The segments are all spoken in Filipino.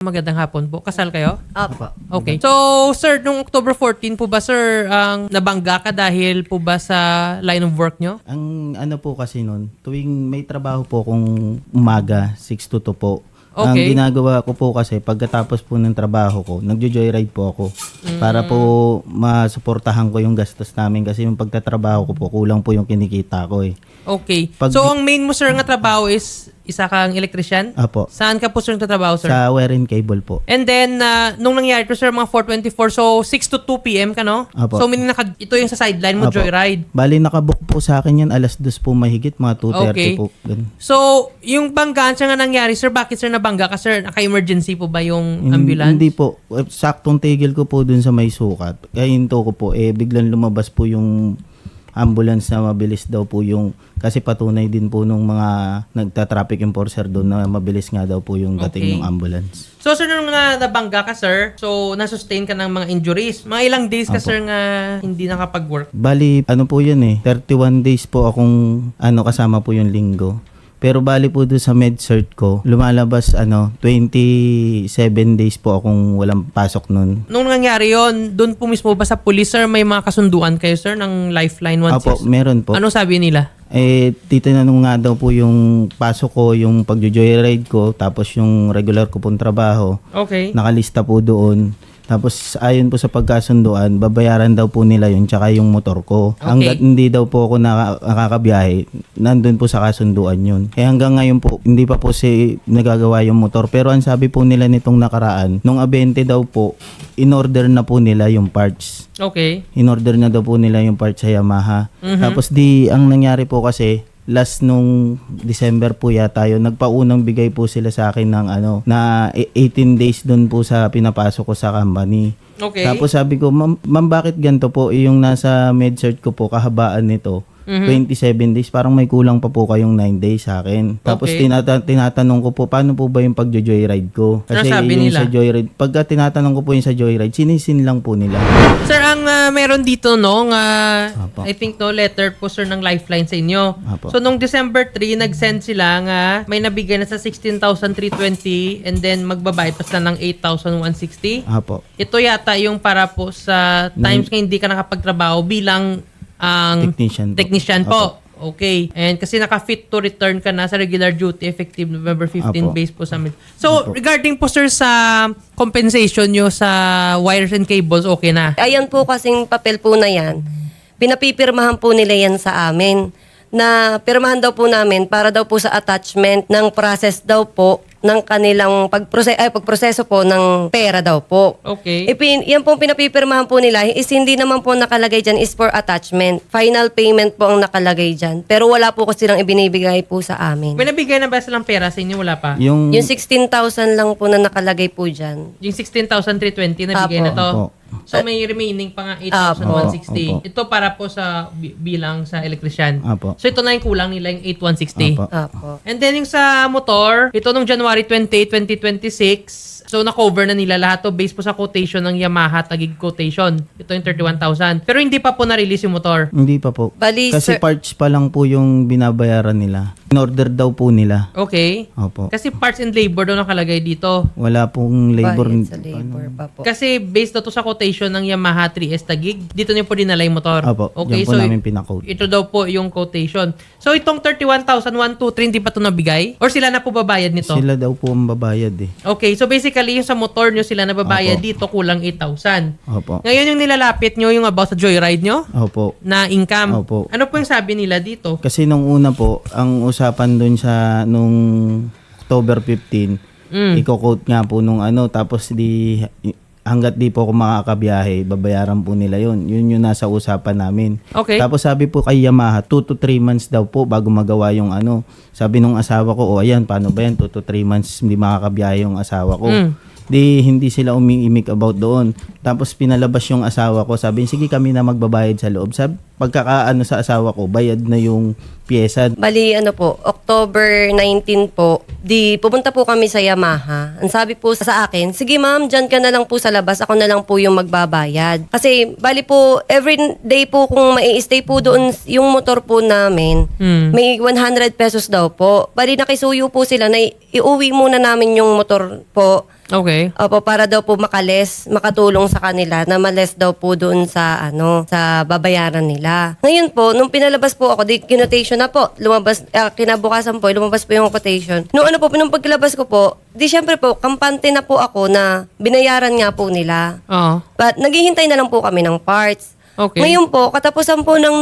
Magandang hapon po. Kasal kayo? Opo. Okay. So, sir, nung October 14 po ba, sir, ang nabangga ka dahil po ba sa line of work nyo? Ang ano po kasi nun, tuwing may trabaho po kung umaga, 6 to 2 po. Okay. Ang ginagawa ko po kasi pagkatapos po ng trabaho ko, nagjo-joyride po ako para po masuportahan ko yung gastos namin kasi yung pagtatrabaho ko po, kulang po yung kinikita ko eh. Okay. Pag- So, ang main mo, sir, nga trabaho is isa kang electrician? Apo, Saan ka po, sir, nagtatrabaho, sir? sa wire and cable po. And then, nung nangyari to, sir, mga 4:24, so 6 to 2 p.m. ka, no? Apo. So, ito yung sa sideline mo, Apo. joyride. Bali, nakabook po sa akin yan, alas 2 po mahigit, mga 2:30 Okay. po. Ganun. So, yung banggaan siya nga nangyari, sir, bakit, sir, nabangga ka, sir? Naka-emergency po ba yung ambulance? Hindi po. Saktong tigil ko po dun sa may sukat. Kaya hinto ko po, biglang lumabas po yung ambulance na mabilis daw po yung, kasi patunay din po nung mga nagta-traffic enforcer doon na mabilis nga daw po yung dating Okay. ng ambulance. So, sir, nung nabangga ka, sir, so, nasustain ka ng mga injuries. Mga ilang days ka, Apo. sir, nga hindi nakapag-work? Bali, ano po yun 31 days po akong kasama po yung linggo. Pero bali po doon sa med-cert ko, lumalabas 27 days po akong walang pasok nun. Nung nangyari yon, doon po mismo ba sa police, sir, may mga kasunduan kayo, sir, ng Lifeline 16? Apo, meron po. Ano sabi nila? Titinanong nga daw po yung pasok ko, yung pagjo-joyride ko, tapos yung regular ko pong trabaho. Okay. Nakalista po doon. Tapos ayon po sa pagkasunduan, babayaran daw po nila yun tsaka yung motor ko. Okay. Hanggat hindi daw po ako nakakabiyahe, nandun po sa kasunduan yun. Kaya hanggang ngayon po, hindi pa po nagagawa yung motor. Pero ang sabi po nila nitong nakaraan, nung Abente daw po, in-order na po nila yung parts. Okay. In-order na daw po nila yung parts sa Yamaha. Tapos ang nangyari po kasi, last nung December po yata yun, nagpaunang bigay po sila sa akin ng na 18 days doon po sa pinapasok ko sa company. Okay. Tapos sabi ko, ma'am, bakit ganito po? Yung nasa med-cert ko po, kahabaan nito, 27 days, parang may kulang pa po kayong 9 days sa akin. Tapos Okay. tinatanong ko po, paano po ba yung pag-joyride ko? Ano sabi yung nila? sa joyride, pagka tinatanong ko po yung sa joyride, sinisin lang po nila. Sir, ang meron dito, no, Apo. I think, no, letter po, sir, ng Lifeline sa inyo. Apo. So, nung December 3, nag-send sila nga, may nabigay na sa 16,320 and then magbabayad pa sila ng 8,160. Apo. Ito yata yung para po sa times nga hindi ka nakapagtrabaho bilang ang Technician po. Okay. And kasi naka-fit to return ka na sa regular duty effective November 15 Apo. based po sa So, regarding po, sir, sa compensation nyo sa wires and cables, okay na? Ayan po kasing papel po na yan, pinapipirmahan po nila yan sa amin. Na pirmahan daw po namin para daw po sa attachment ng process daw po ng kanilang pagproseso po ng pera daw po. Okay. Yan po pinapipirmahan po nila is hindi naman po nakalagay dyan is for attachment. Final payment po ang nakalagay dyan. Pero wala po kasi silang ibinibigay po sa amin. May nabigay na ba silang pera sa inyo? Wala pa? Yung, Yung 16,000 lang po na nakalagay po dyan. Yung 16,320 nabigay na to? Apo. So, may remaining pa nga Apo. 8,160. Ito para po sa bilang sa electrician. Apo. So, ito na yung kulang nila, yung 8,160. Apo. Apo. And then yung sa motor, ito nung January 28, 2026, so na-cover na nila lahat to based po sa quotation ng Yamaha Tagig quotation. Ito yung 31,000. Pero hindi pa po na-release yung motor. Hindi pa po. Bali, Kasi sir, parts pa lang po yung binabayaran nila. In-order daw po nila. Okay? Opo. Kasi parts and labor daw nakalagay dito. Wala pong labor. bayad sa labor pa po. Kasi based na to sa quotation ng Yamaha 3S Tagig, dito niyo po dinala yung motor. Opo. Okay, Diyan po so namin pinakode. ito daw po yung quotation. So itong 31,123 hindi pa to nabigay? Or sila na po babayad nito? Sila daw po ang babayad eh. Okay, so basically yung sa motor nyo sila nababayad Opo. dito kulang 8,000. Opo. Ngayon yung nilalapit nyo yung about sa joyride nyo Opo. na income. Opo. Ano po yung sabi nila dito? Kasi nung una po, ang usapan dun sa nung October 15, iko-quote nga po nung tapos hanggat di po ako makakabiyahe, babayaran po nila yun. Yun yung nasa usapan namin. Okay. Tapos sabi po kay Yamaha, 2 to 3 months daw po bago magawa yung Sabi nung asawa ko, ayan, paano ba yan? 2 to 3 months hindi makakabiyahe yung asawa ko. Hindi sila umiimik about doon. Tapos pinalabas yung asawa ko, sabi, sige kami na magbabayad sa loob. Sabi, pagkakaano sa asawa ko, bayad na yung pyesa. Bali, October 19 po, pupunta po kami sa Yamaha. Ang sabi po sa akin, sige ma'am, dyan ka na lang po sa labas, ako na lang po yung magbabayad. Kasi, bali po, every day po kung mai-stay po doon yung motor po namin, may 100 pesos daw po. Bali, nakisuyo po sila na iuwi muna namin yung motor po Okay. Opo, para daw po makatulong sa kanila na males daw po doon sa sa babayaran nila. Ngayon po, nung pinalabas po ako, di quotation na po, lumabas, kinabukasan po, lumabas po yung quotation. Nung nung pagkalabas ko po, di syempre po, kampante na po ako na binayaran nga po nila. Oo. But naghihintay na lang po kami ng parts. Okay. Ngayon po, katapusan po ng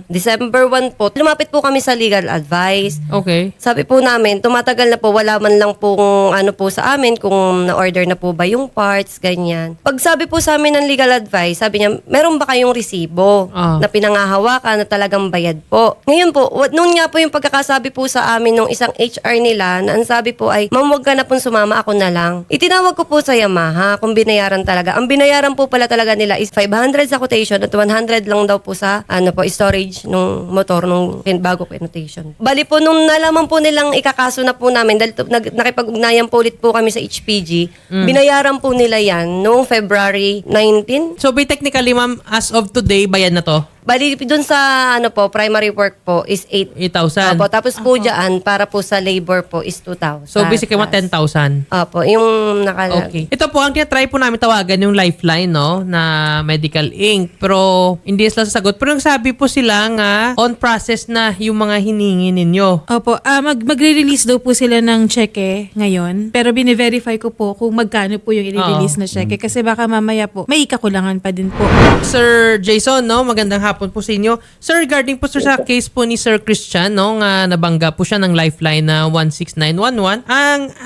December 1 po, lumapit po kami sa legal advice. Okay. Sabi po namin, tumatagal na po, wala man lang pong po sa amin kung na-order na po ba yung parts, ganyan. Pag sabi po sa amin ng legal advice, sabi niya, meron ba kayong resibo na pinangahawakan na talagang bayad po? Ngayon po, noon nga po yung pagkakasabi po sa amin ng isang HR nila, na ang sabi po ay, ma'am, wag ka na pong sumama, ako na lang. Itinawag ko po sa Yamaha kung binayaran talaga. Ang binayaran po pala talaga nila is 500 sa quotation at 100 lang daw po sa storage nung motor nung bago quotation. Bali po nung nalaman po nilang ikakaso na po namin dahil nakipag-ugnayan po ulit po kami sa HPG, binayaran po nila yan noong February 19. So, technically, ma'am, as of today, bayad na to? Bali dun sa primary work po is 8,000. Opo, tapos po dyan para po sa labor po is 2,000. So, basically, mga 10,000. Opo, yung Okay. Ito po, ang tinatry po namin tawagan yung lifeline, no, na Medical Inc. Pero, hindi sila sasagot. Pero yung sabi po sila nga, on process na yung mga hiningi ninyo. Opo, magre-release daw po sila ng cheque ngayon. Pero bine-verify ko po kung magkano po yung i-release na cheque. Kasi baka mamaya po, may kakulangan pa din po. Sir Jason, no, magandang hapon po sa inyo. Sir, regarding po sir, sa case po ni Sir Christian, no, nga nabangga po siya ng lifeline na 16911.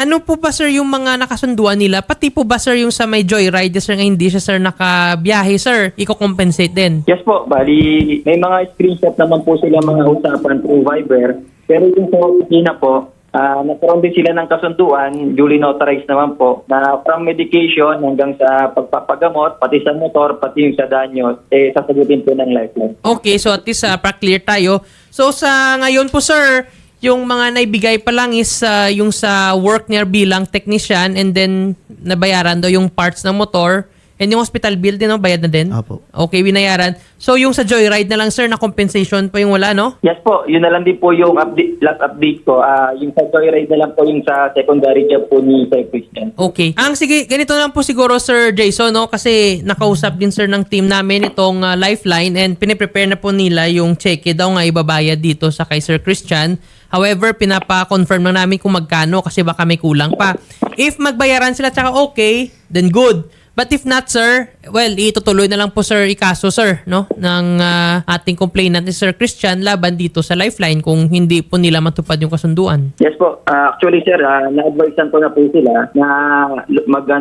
Ano po ba sir yung mga nakasunduan nila? Pati po ba sir yung sa may joyride, sir, nga hindi siya sir nakabiyahe, sir, i-compensate din? Yes po, bali may mga screenshot naman po sila mga usapan through Viber. Pero yung sa opisina po, nagkaroon din sila ng kasunduan, duly notarized naman po, na from medication hanggang sa pagpapagamot, pati sa motor, pati yung sa danyo, sasagutin po ng lifeline. Okay, so at least pa-clear tayo. So sa ngayon po sir, yung mga naibigay pa lang is yung sa work niya bilang technician and then nabayaran daw yung parts ng motor. And yung hospital bill din, no? Bayad na din? Opo. Okay, binayaran. So yung sa joyride na lang, sir, na compensation po yung wala, no? Yes po, yun na lang din po yung last update ko. Yung sa joyride na lang po yung sa secondary job po ni Sir Christian. Okay. Sige, ganito lang po siguro, Sir Jason, no? Kasi nakausap din, sir, ng team namin itong lifeline and piniprepare na po nila yung cheque daw nga ibabayad dito sa kay Sir Christian. However, pinapa-confirm lang namin kung magkano kasi baka may kulang pa. If magbayaran sila tsaka okay, then good. But if not, sir, well, itutuloy na lang po, sir, ikaso, sir, no, ng ating complainant ni Sir Christian laban dito sa lifeline kung hindi po nila matupad yung kasunduan. Yes po. Actually, sir, na-advisean ko na po sila na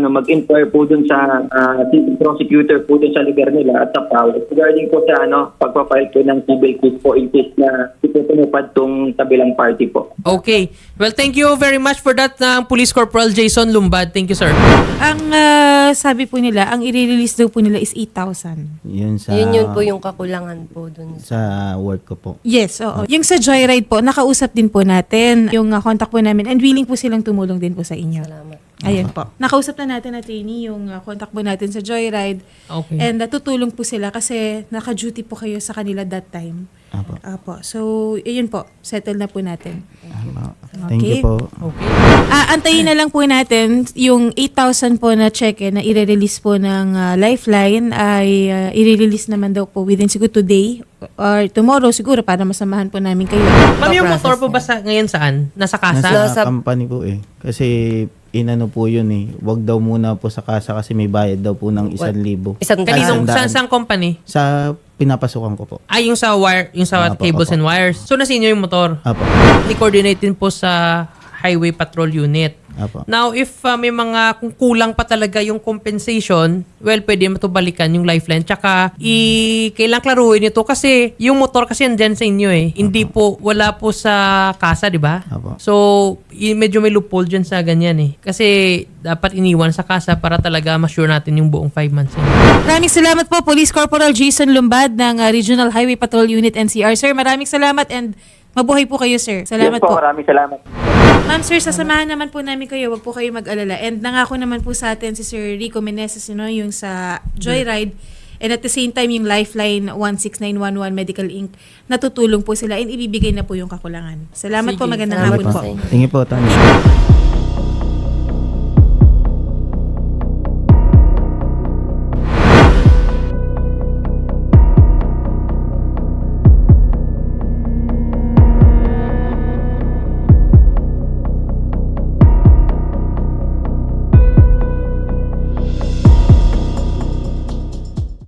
mag-inquire po dun sa civil prosecutor po dun sa lugar nila at sa PAW regarding po sa pagpapile ko ng civil case po in case na ipupad tong kabilang party po. Okay. Well, thank you very much for that, Police Corporal Jason Lumbad. Thank you, sir. Ang sabi po nila, ang i-release daw po nila is 8,000. Yun po yung kakulangan po dun. sa work ko po. Yes, oo. Yung sa Joyride po, nakausap din po natin yung contact po namin and willing po silang tumulong din po sa inyo. Salamat. Ayan po. Nakausap na natin na trainee yung contact po natin sa Joyride. Okay. And tutulong po sila kasi naka-duty po kayo sa kanila that time. Apo. Apo. So, yun po. Settle na po natin. Thank you Okay. po. Okay. Antayin na lang po natin yung 8,000 po na cheque na i-release po ng Lifeline ay i-release naman daw po within siguro today or tomorrow siguro para masamahan po namin kayo. Ma'am, yung Pa-process motor po na. ba ngayon saan? Nasa kasa? Nasa company po eh. Kasi inano po yun eh. Wag daw muna po sa kasa kasi may bayad daw po ng 1,000. Isang Kaninong, Sandaan. saan company? Sa pinapasukan ko po. Ay, yung sa wire, yung sa Apo, cables apo. and wires. So, nasa inyo yung motor? Apo. I-coordinate din po sa Highway Patrol Unit. Apo. Now, if may mga kung kulang pa talaga yung compensation, well, pwede matubalikan yung lifeline. Tsaka, kailangan klaruhin ito kasi yung motor kasi andyan sa inyo eh. Hindi po, wala po sa kasa, di ba? Apo. So, medyo may loophole dyan sa ganyan eh. Kasi, dapat iniwan sa kasa para talaga ma-sure natin yung buong 5 months. Maraming salamat po Police Corporal Jason Lumbad ng Regional Highway Patrol Unit NCR. Sir, maraming salamat and mabuhay po kayo, sir. Salamat Yes po, po. maraming salamat. Ma'am, sir, sasamahan naman po namin kayo. Huwag po kayo mag-alala. And nangako naman po sa atin si Sir Rico Meneses, yung sa Joyride. And at the same time, yung Lifeline 16911 Medical Inc. natutulong po sila and ibibigay na po yung kakulangan. Salamat Sige. po. Magandang Salamat hapon po po. sa inyo. Thank you po, Tony.